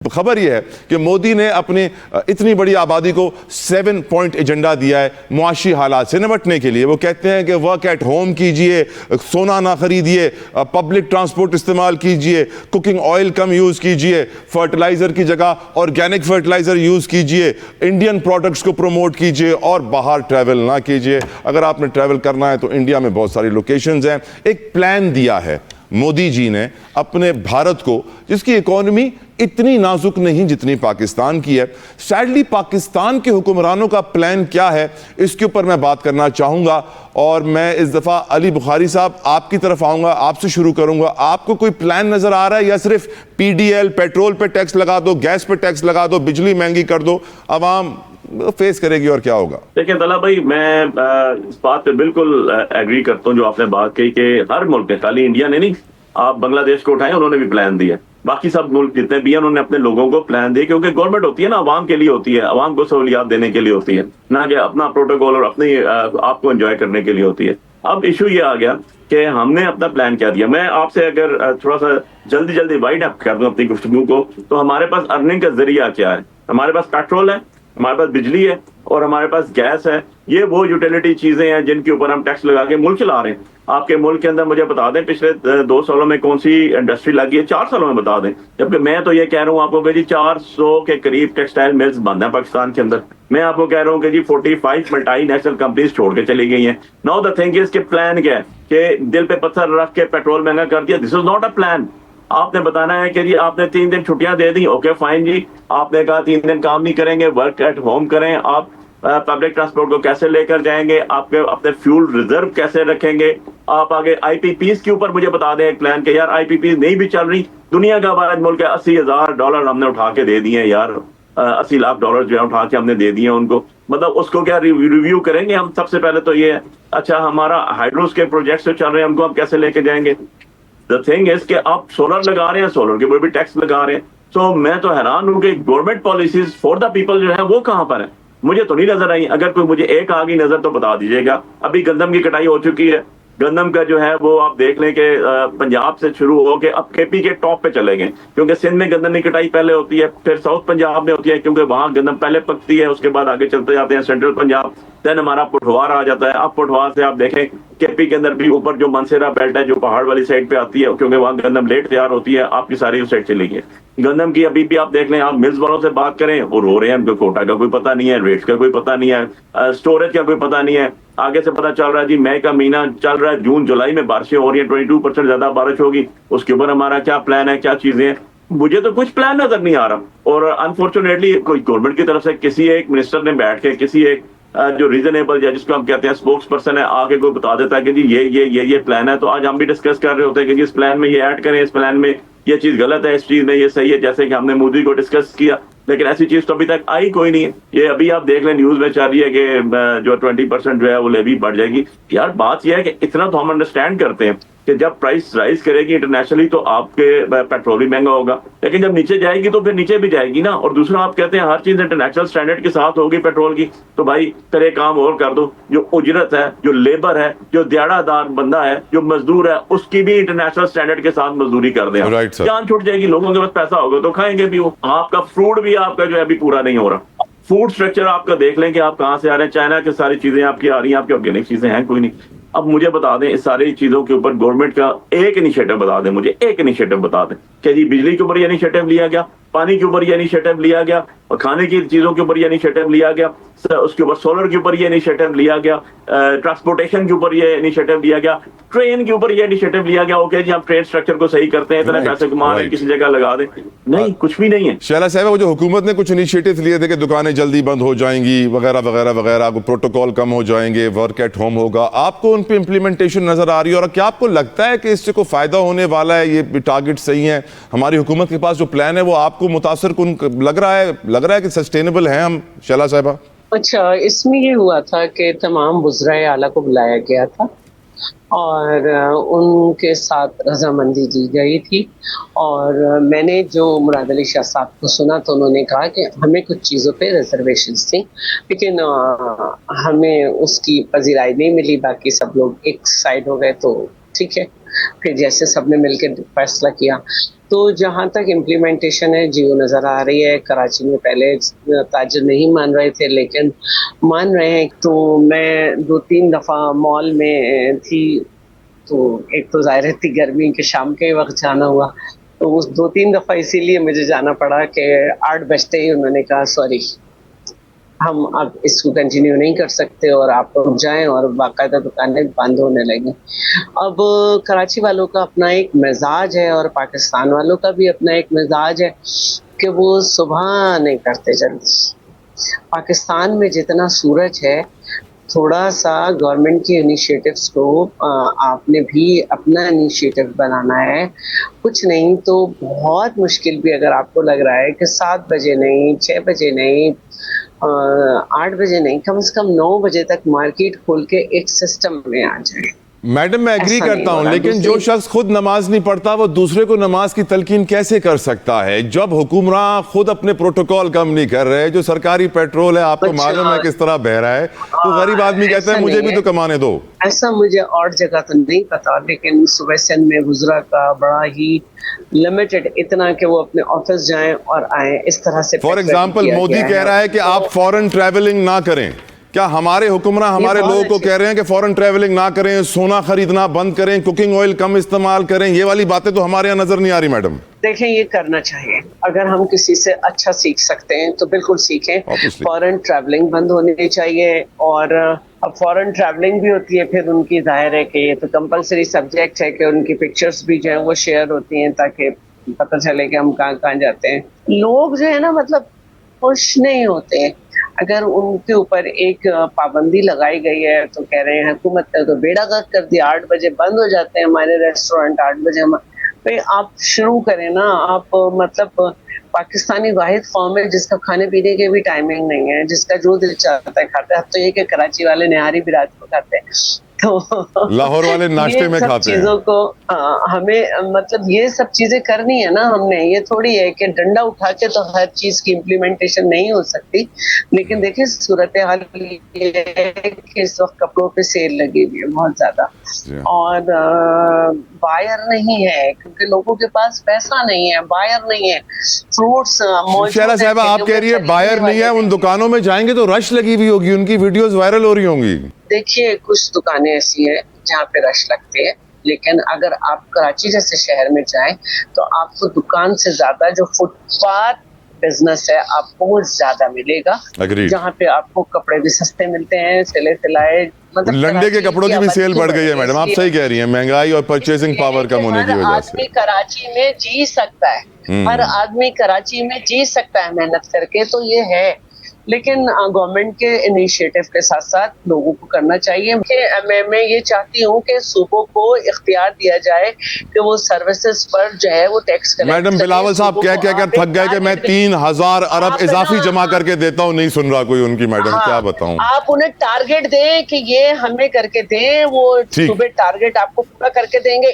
خبر یہ ہے کہ مودی نے اپنی اتنی بڑی آبادی کو 7 پوائنٹ ایجنڈا دیا ہے معاشی حالات سے نمٹنے کے لیے. وہ کہتے ہیں کہ ورک ایٹ ہوم کیجئے, سونا نہ خریدیے, پبلک ٹرانسپورٹ استعمال کیجئے, کوکنگ آئل کم یوز کیجئے, فرٹیلائزر کی جگہ آرگینک فرٹیلائزر یوز کیجئے, انڈین پروڈکٹس کو پروموٹ کیجئے اور باہر ٹریول نہ کیجئے. اگر آپ نے ٹریول کرنا ہے تو انڈیا میں بہت ساری لوکیشنز ہیں. ایک پلان دیا ہے مودی جی نے اپنے بھارت کو, جس کی اکانومی اتنی نازک نہیں جتنی پاکستان کی ہے. سیڈلی پاکستان کے حکمرانوں کا پلان کیا ہے, اس کے اوپر میں بات کرنا چاہوں گا. اور میں اس دفعہ علی بخاری صاحب آپ کی طرف آؤں گا, آپ سے شروع کروں گا. آپ کو کوئی پلان نظر آ رہا ہے یا صرف پی ڈی ایل, پیٹرول پہ ٹیکس لگا دو, گیس پہ ٹیکس لگا دو, بجلی مہنگی کر دو, عوام فیس کرے گی اور کیا ہوگا؟ دیکھیں طلحہ بھائی, میں اس بات پہ بالکل ایگری کرتا ہوں جو آپ نے بات کہی کہ ہر ملک نے, خالی انڈیا نے نہیں, آپ بنگلہ دیش کو اٹھائیں انہوں نے بھی پلان دیا, باقی سب ملک جتنے بھی ہیں انہوں نے اپنے لوگوں کو پلان دیا, کیونکہ گورنمنٹ ہوتی ہے نا عوام کے لیے ہوتی ہے, عوام کو سہولیات دینے کے لیے ہوتی ہے, نہ کہ اپنا پروٹوکول اور اپنی آپ کو انجوائے کرنے کے لیے ہوتی ہے. اب ایشو یہ آ گیا کہ ہم نے اپنا پلان کیا دیا. میں آپ سے اگر تھوڑا سا جلدی وائڈ اپ کر دوں اپنی گفتگو کو, تو ہمارے پاس ارننگ کا ذریعہ کیا ہے؟ ہمارے پاس پیٹرول ہے, ہمارے پاس بجلی ہے اور ہمارے پاس گیس ہے. یہ وہ یوٹیلیٹی چیزیں ہیں جن کے اوپر ہم ٹیکس لگا کے ملک چلا رہے ہیں. آپ کے ملک کے اندر مجھے بتا دیں پچھلے 2 سالوں میں کون سی انڈسٹری لگی ہے, 4 سالوں میں بتا دیں, جبکہ میں تو یہ کہہ رہا ہوں آپ کو کہ جی 400 کے قریب ٹیکسٹائل ملز بند ہیں پاکستان کے اندر. میں آپ کو کہہ رہا ہوں کہ جی 45 ملٹی نیشنل کمپنیز چھوڑ کے چلی گئی ہیں. ناؤ دا تھنگ از کہ پلان کیا ہے کہ دل پہ پتھر رکھ کے پیٹرول مہنگا کر دیا. دس از ناٹ اے پلان. آپ نے بتانا ہے کہ جی آپ نے 3 دن چھٹیاں دے دی, اوکے فائن جی, آپ نے کہا 3 دن کام نہیں کریں گے, ورک ایٹ ہوم کریں. آپ پبلک ٹرانسپورٹ کو کیسے لے کر جائیں گے, آپ کے اپنے فیول ریزرو کیسے رکھیں گے, آپ آگے آئی پی پیز کے اوپر مجھے بتا دیں ایک پلان کہ یار آئی پی پیز نہیں بھی چل رہی. دنیا کا واحد ملک ہے, $80,000 ہم نے اٹھا کے دے دیے یار, $80 لاکھ جو ہے اٹھا کے ہم نے دے دیے ان کو. مطلب اس کو کیا ریویو کریں گے ہم؟ سب سے پہلے تو یہ ہے, اچھا ہمارا ہائیڈروز کے پروجیکٹس جو چل رہے ہیں ہم کو ہم کیسے لے کے جائیں گے؟ دا تھنگ از کہ آپ سولر لگا رہے ہیں, سولر کے اوپر بھی ٹیکس لگا رہے ہیں. سو میں تو حیران ہوں کہ government policies for the people جو ہے وہ کہاں پر ہیں, مجھے تو نہیں نظر آئی. اگر کوئی مجھے ایک آگی نظر تو بتا دیجیے گا. ابھی گندم کی کٹائی ہو چکی ہے, گندم کا جو ہے وہ آپ دیکھ لیں کہ پنجاب سے شروع ہو کے اب کے پی کے ٹاپ پہ چلے گئے, کیونکہ سندھ میں گندم کی کٹائی پہلے ہوتی ہے, پھر ساؤتھ پنجاب میں ہوتی ہے کیونکہ وہاں گندم پہلے پکتی ہے, اس کے بعد آگے چلتے جاتے ہیں سینٹرل پنجاب, دین ہمارا پٹھوار آ جاتا ہے. اب پٹھوار سے آپ دیکھیں کے پی کے اندر بھی اوپر جو منسیرا بیلٹ ہے جو پہاڑ والی سائڈ پہ آتی ہے, کیونکہ وہاں گندم لیٹ تیار ہوتی ہے, آپ کی ساری اس سائڈ چلی گئی. گندم کی ابھی بھی آپ دیکھ لیں, آپ ملز والوں سے بات کریں وہ رو رہے ہیں, ان کو کوٹا کا کوئی پتہ نہیں ہے, ریٹ کا کوئی پتہ نہیں ہے, اسٹوریج کا کوئی پتہ نہیں ہے. آگے سے پتہ چل رہا ہے جی مئی کا مہینہ چل رہا ہے, جون جولائی میں بارشیں ہو رہی ہیں, 22% زیادہ بارش ہوگی. اس کے اوپر ہمارا کیا پلان ہے, کیا چیزیں ہیں؟ مجھے تو کچھ پلان نظر نہیں آ رہا. اور انفارچونیٹلی کوئی گورنمنٹ کی طرف سے کسی ایک منسٹر نے بیٹھ کے کسی ایک جو ریزنیبل یا جس کو ہم کہتے ہیں اسپوکس پرسن ہے, آگے کوئی بتا دیتا ہے کہ جی یہ پلان ہے, تو آج ہم بھی ڈسکس کر رہے ہوتے ہیں کہ جی اس پلان میں یہ ایڈ کریں, اس پلان میں یہ چیز غلط ہے, اس چیز میں یہ صحیح ہے, جیسے کہ ہم نے مودی کو ڈسکس کیا. لیکن ایسی چیز تو ابھی تک آئی کوئی نہیں ہے. یہ ابھی آپ دیکھ لیں نیوز میں چل رہی ہے کہ جو 20% جو ہے وہ لیوی بڑھ جائے گی. یار بات یہ ہے کہ اتنا تو ہم انڈرسٹینڈ کرتے ہیں کہ جب پرائس رائز کرے گی انٹرنیشنلی تو آپ کے پیٹرول بھی مہنگا ہوگا, لیکن جب نیچے جائے گی تو پھر نیچے بھی جائے گی نا. اور دوسرا آپ کہتے ہیں ہر چیز انٹرنیشنل سٹینڈرڈ کے ساتھ ہوگی پیٹرول کی, تو بھائی پھر ایک کام اور کر دو, جو اجرت ہے, جو لیبر ہے, جو دیہڑا دار بندہ ہے, جو مزدور ہے, اس کی بھی انٹرنیشنل سٹینڈرڈ کے ساتھ مزدوری کر دیں. جان چھوٹ جائے گی, لوگوں کے پاس پیسہ ہوگا تو کھائیں گے بھی. وہ آپ کا فروٹ بھی آپ کا جو ہے ابھی پورا نہیں ہو رہا. فوڈ سٹرکچر آپ کا دیکھ لیں کہ آپ کہاں سے آ رہے ہیں. چائنا کی ساری چیزیں آپ کی آ رہی ہیں, آپ کی آرگینک چیزیں ہیں کوئی نہیں. اب مجھے بتا دیں اس ساری چیزوں کے اوپر گورنمنٹ کا ایک انیشیٹو بتا دیں, مجھے ایک انیشیٹو بتا دیں کہ جی بجلی کے اوپر یہ انیشیٹو لیا گیا, پانی کے اوپر یہ انیشیٹو لیا گیا, اور کھانے کی چیزوں کے اوپر یہ انیشیٹو لیا گیا, اس کے اوپر سولر کے اوپر یہ انیشیٹو لیا گیا, ٹرانسپورٹیشن کے اوپر یہ انیشیٹو لیا گیا, ٹرین کے اوپر یہ انیشیٹو لیا گیا. اوکے جی ہم ٹرین اسٹرکچر کو صحیح کرتے ہیں, اتنے پیسے کما رہے ہیں, کسی جگہ لگا دیں. نہیں, کچھ بھی نہیں ہے. شہلا صاحب, وہ جو حکومت نے کچھ انیشیٹو لیے تھے کہ دکانیں جلدی بند ہو جائیں گی وغیرہ وغیرہ وغیرہ, پروٹوکول کم ہو جائیں گے, ورک ایٹ ہوم ہوگا, آپ کو ان پہ امپلیمنٹیشن نظر آ رہی ہے؟ اور کیا آپ کو لگتا ہے کہ اس سے کوئی فائدہ ہونے والا ہے؟ یہ ٹارگٹ صحیح ہیں ہماری حکومت کے پاس جو پلان ہے, وہ آپ کو متاثر کن لگ رہا ہے کہ سسٹینیبل ہیں ہم؟ شہلا صاحبہ, اچھا, اس میں یہ ہوا تھا کہ تمام وزرائے اعلیٰ کو بلایا گیا تھا اور ان کے ساتھ رضامندی دی گئی تھی. اور میں نے جو مراد علی شاہ صاحب کو سنا تو انہوں نے کہا کہ ہمیں کچھ چیزوں پہ ریزرویشنز تھیں, لیکن ہمیں اس کی پذیرائی نہیں ملی. باقی سب لوگ ایک سائڈ ہو گئے تو ٹھیک ہے. پھر جیسے سب نے مل کے فیصلہ کیا تو جہاں تک امپلیمنٹیشن ہے جی وہ نظر آ رہی ہے. کراچی میں پہلے تاجر نہیں مان رہے تھے لیکن مان رہے ہیں. تو میں 2-3 دفعہ مال میں تھی تو ایک تو ظاہر تھی گرمی کے شام کے وقت جانا ہوا تو اس 2-3 دفعہ اسی لیے مجھے جانا پڑا کہ 8 بجتے ہی انہوں نے کہا سوری ہم اب اس کو کنٹینیو نہیں کر سکتے اور آپ رک جائیں اور باقاعدہ دکانیں بند ہونے لگیں. اب کراچی والوں کا اپنا ایک مزاج ہے اور پاکستان والوں کا بھی اپنا ایک مزاج ہے کہ وہ صبح نہیں کرتے جلدی. پاکستان میں جتنا سورج ہے تھوڑا سا گورنمنٹ کی انیشیٹوز کو آپ نے بھی اپنا انیشیٹو بنانا ہے. کچھ نہیں تو بہت مشکل بھی اگر آپ کو لگ رہا ہے کہ 7 بجے نہیں 6 بجے نہیں 8 بجے نہیں کم سے کم 9 بجے تک مارکیٹ کھول کے ایک سسٹم میں آ جائے. میڈم میں ایگری کرتا ہوں لیکن جو شخص خود نماز نہیں پڑھتا وہ دوسرے کو نماز کی تلقین کیسے کر سکتا ہے جب حکمراں خود اپنے پروٹوکول کم نہیں کر رہے. جو سرکاری پیٹرول ہے آپ کو معلوم ہے کس طرح بہ رہا ہے تو غریب آدمی کہتا ہے مجھے بھی تو کمانے دو. ایسا مجھے اور جگہ تو نہیں پتا لیکن صوبہ سندھ میں گزرا کا بڑا ہی لمیٹڈ اتنا کہ وہ اپنے آفس جائیں اور آئیں اس طرح سے. فار ایگزامپل مودی کہہ رہا ہے کہ آپ فورن ٹریولنگ نہ کریں. کیا ہمارے حکمراں ہمارے لوگوں کو کہہ رہے ہیں کہ فورن ٹریولنگ نہ کریں سونا خریدنا بند کریں کوکنگ آئل کم استعمال کریں؟ یہ والی باتیں تو ہمارے یہاں نظر نہیں آ رہی میڈم. دیکھیں یہ کرنا چاہیے اگر ہم کسی سے اچھا سیکھ سکتے ہیں تو بالکل سیکھیں. فورن ٹریولنگ بند ہونی چاہیے اور اب فورن ٹریولنگ بھی ہوتی ہے پھر ان کی ظاہر ہے کہ یہ تو کمپلسری سبجیکٹ ہے کہ ان کی پکچرز بھی جو ہیں وہ شیئر ہوتی ہیں تاکہ پتہ چلے کہ ہم کہاں کہاں جاتے ہیں. لوگ جو ہے نا مطلب خوش نہیں ہوتے اگر ان کے اوپر ایک پابندی لگائی گئی ہے تو کہہ رہے ہیں حکومت نے تو بیڑا غرق کر دیا 8 بجے بند ہو جاتے ہیں ہمارے ریسٹورینٹ 8 بجے. آپ شروع کریں نا آپ مطلب پاکستانی واحد قوم ہے جس کا کھانے پینے کے بھی ٹائمنگ نہیں ہے جس کا جو دل چاہتا ہے کھاتے ہیں. اب تو یہ کہ کراچی والے نہاری بھی رات کو کھاتے ہیں تو لاہور والے ناشتے میں کھاتے ہیں. چیزوں کو ہمیں مطلب یہ سب چیزیں کرنی ہے نا ہم نے. یہ تھوڑی ہے کہ ڈنڈا اٹھا کے تو ہر چیز کی امپلیمنٹیشن نہیں ہو سکتی. لیکن دیکھیں صورتحال یہ ہے کہ اس وقت کپڑوں پہ سیل لگی ہوئی ہے بہت زیادہ اور بائر نہیں ہے کیونکہ لوگوں کے پاس پیسہ نہیں ہے بائر نہیں ہے. فروٹس شہلا صاحبہ آپ کہہ رہی ہے بائر نہیں ہے ان دکانوں میں جائیں گے تو رش لگی ہوئی ہوگی ان کی ویڈیوز وائرل ہو رہی ہوں گی. دیکھیے کچھ دکانیں ایسی ہیں جہاں پہ رش لگتے ہیں لیکن اگر آپ کراچی جیسے شہر میں جائیں تو آپ کو دکان سے زیادہ جو فٹ پاتھ بزنس ہے آپ کو وہ زیادہ ملے گا جہاں پہ آپ کو کپڑے بھی سستے ملتے ہیں سلے سلائے. مطلب لنڈے کے کپڑوں کی بھی سیل بڑھ گئی ہے میڈم آپ صحیح کہہ رہی ہیں مہنگائی اور پرچیزنگ پاور کم ہونے کی وجہ سے. آدمی کراچی میں جی سکتا ہے ہر آدمی کراچی میں جی سکتا ہے محنت کر کے تو یہ ہے لیکن گورنمنٹ کے انیشیٹو کے ساتھ ساتھ لوگوں کو کرنا چاہیے. میں یہ چاہتی ہوں کہ صوبوں کو اختیار دیا جائے کہ وہ سروسز پر جو ہے وہ ٹیکس کریں. میڈم بلاول صاحب کہہ کر تھک گئے کہ میں 3000 ارب اضافی جمع کر کے دیتا ہوں نہیں سن رہا کوئی ان کی. میڈم کیا بتاؤں آپ انہیں ٹارگٹ دیں کہ یہ ہمیں کر کے دیں وہ صوبے ٹارگٹ آپ کو پورا کر کے دیں گے.